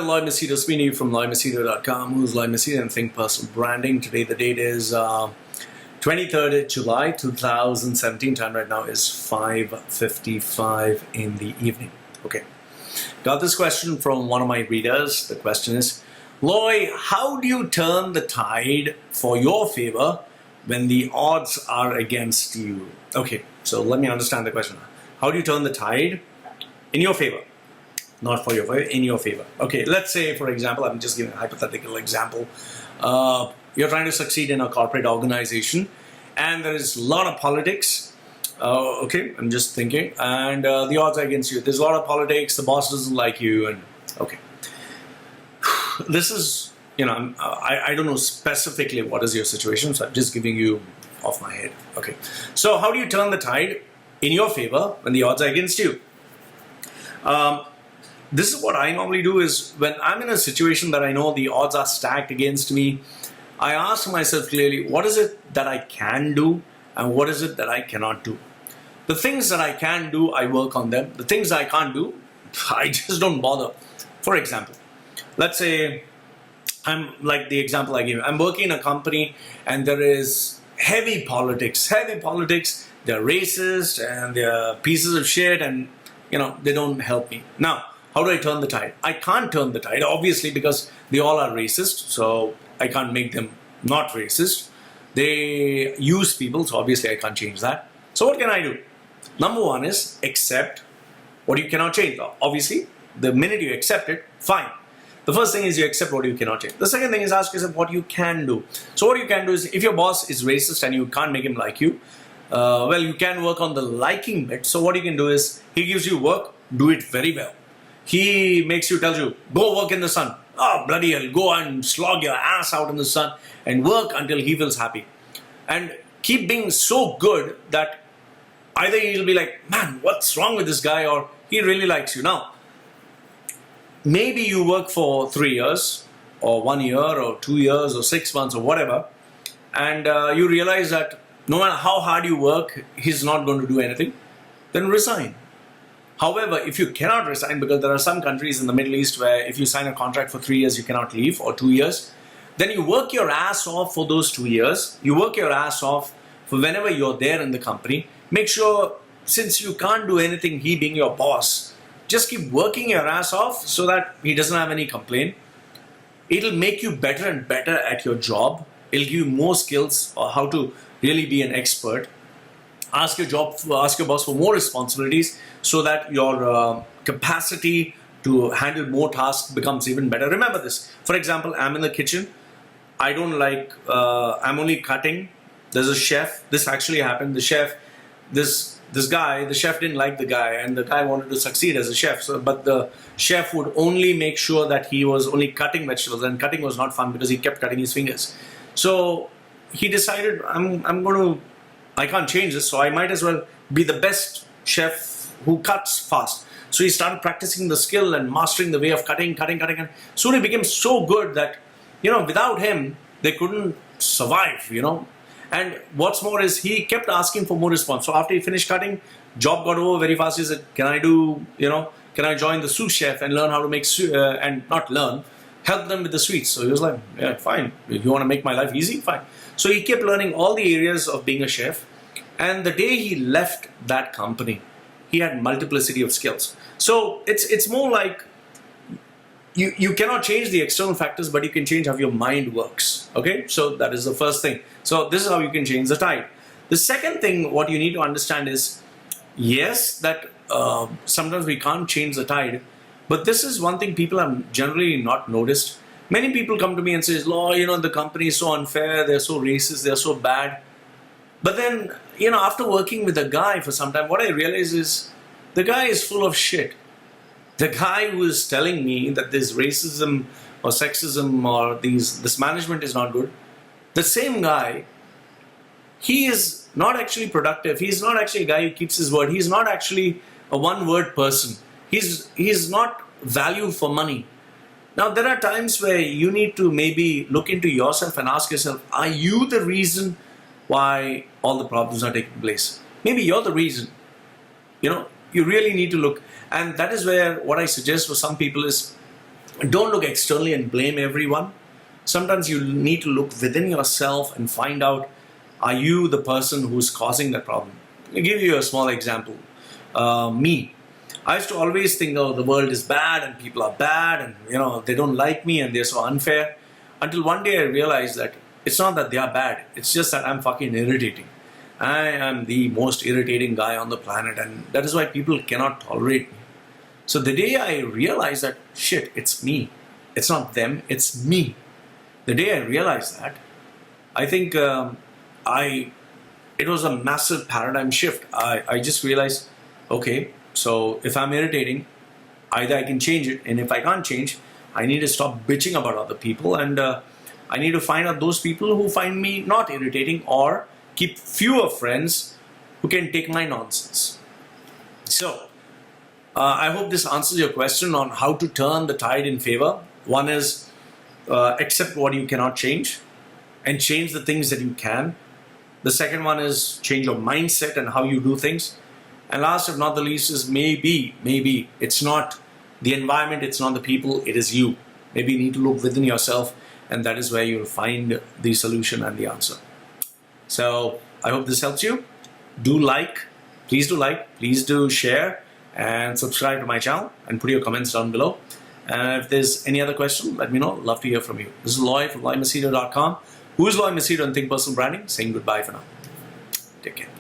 Loy Machedo, Sweeney from LoyMachedo.com. Who's Loy Machedo and Think Personal Branding. Today the date is 23rd July 2017. Time right now is 5:55 in the evening. Okay. Got this question from one of my readers. The question is, Loy, how do you turn the tide for your favor when the odds are against you? Okay, so let me understand the question. How do you turn the tide in your favor? Not for your favor, in your favor. Okay, let's say, for example, I'm just giving a hypothetical example. You're trying to succeed in a corporate organization and there is a lot of politics. Okay, I'm just thinking, and the odds are against you. There's a lot of politics, the boss doesn't like you, and okay. This is, I don't know specifically what is your situation, so I'm just giving you off my head. Okay, so how do you turn the tide in your favor when the odds are against you? This is what I normally do is when I'm in a situation that I know the odds are stacked against me, I ask myself clearly, what is it that I can do and what is it that I cannot do? The things that I can do, I work on them. The things I can't do, I just don't bother. For example, let's say I'm like the example I gave. I'm working in a company and there is heavy politics. They're racist and they're pieces of shit and they don't help me. Now, how do I turn the tide? I can't turn the tide, obviously, because they all are racist, so I can't make them not racist. They use people, so obviously I can't change that. So what can I do? Number one is accept what you cannot change. Obviously, the minute you accept it, fine. The first thing is you accept what you cannot change. The second thing is ask yourself what you can do. So what you can do is, if your boss is racist and you can't make him like you, well, you can work on the liking bit. So what you can do is, he gives you work, do it very well. He tells you, go work in the sun. Oh, bloody hell, go and slog your ass out in the sun and work until he feels happy. And keep being so good that either he'll be like, man, what's wrong with this guy? Or he really likes you. Now, maybe you work for 3 years or 1 year or 2 years or 6 months or whatever. And you realize that no matter how hard you work, he's not going to do anything. Then resign. However, if you cannot resign, because there are some countries in the Middle East where if you sign a contract for 3 years, you cannot leave, or 2 years, then you work your ass off for those 2 years. You work your ass off for whenever you're there in the company. Make sure, since you can't do anything, he being your boss, just keep working your ass off so that he doesn't have any complaint. It'll make you better and better at your job. It'll give you more skills on how to really be an expert. Ask your boss for more responsibilities so that your capacity to handle more tasks becomes even better. Remember this. For example, I'm in the kitchen. I don't like, I'm only cutting. There's a chef. This actually happened. The chef, this guy, the chef didn't like the guy and the guy wanted to succeed as a chef. But the chef would only make sure that he was only cutting vegetables, and cutting was not fun because he kept cutting his fingers. So he decided, I can't change this, so I might as well be the best chef who cuts fast. So he started practicing the skill and mastering the way of cutting. Soon he became so good that, without him, they couldn't survive, And what's more is he kept asking for more response. So after he finished cutting, job got over very fast. He said, can I join the sous chef and learn how to make, help them with the sweets. So he was like, yeah, fine. If you want to make my life easy, fine. So he kept learning all the areas of being a chef. And the day he left that company, he had multiplicity of skills. So it's more like you cannot change the external factors, but you can change how your mind works. Okay, so that is the first thing. So this is how you can change the tide. The second thing, what you need to understand is, yes, that sometimes we can't change the tide, but this is one thing people have generally not noticed. Many people come to me and say, Loy, the company is so unfair, they're so racist, they're so bad. But then, after working with a guy for some time, what I realize is the guy is full of shit. The guy who is telling me that this racism or sexism or this management is not good, the same guy, he is not actually productive. He's not actually a guy who keeps his word. He's not actually a one-word person. He's not value for money. Now, there are times where you need to maybe look into yourself and ask yourself, are you the reason why all the problems are taking place? Maybe you're the reason. You really need to look. And that is where what I suggest for some people is, Don't look externally and blame everyone. Sometimes you need to look within yourself and find out, are you the person who's causing that problem? I'll give you a small example. Me. I used to always think, oh, the world is bad and people are bad and they don't like me and they're so unfair. Until one day I realized that it's not that they are bad. It's just that I'm fucking irritating. I am the most irritating guy on the planet, and that is why people cannot tolerate me. So the day I realized that, shit, it's me. It's not them, it's me. The day I realized that, I think it was a massive paradigm shift. I just realized, okay, so if I'm irritating, either I can change it, and if I can't change, I need to stop bitching about other people, and I need to find out those people who find me not irritating, or keep fewer friends who can take my nonsense. So, I hope this answers your question on how to turn the tide in favor. One is accept what you cannot change and change the things that you can. The second one is change your mindset and how you do things. And last but not the least is maybe it's not the environment, it's not the people, it is you. Maybe you need to look within yourself, and that is where you'll find the solution and the answer. So I hope this helps you. Please do share and subscribe to my channel and put your comments down below. And if there's any other question, let me know. Love to hear from you. This is Loy from LoyMachedo.com. Who is Loy Machedo and Think Personal Branding? Saying goodbye for now. Take care.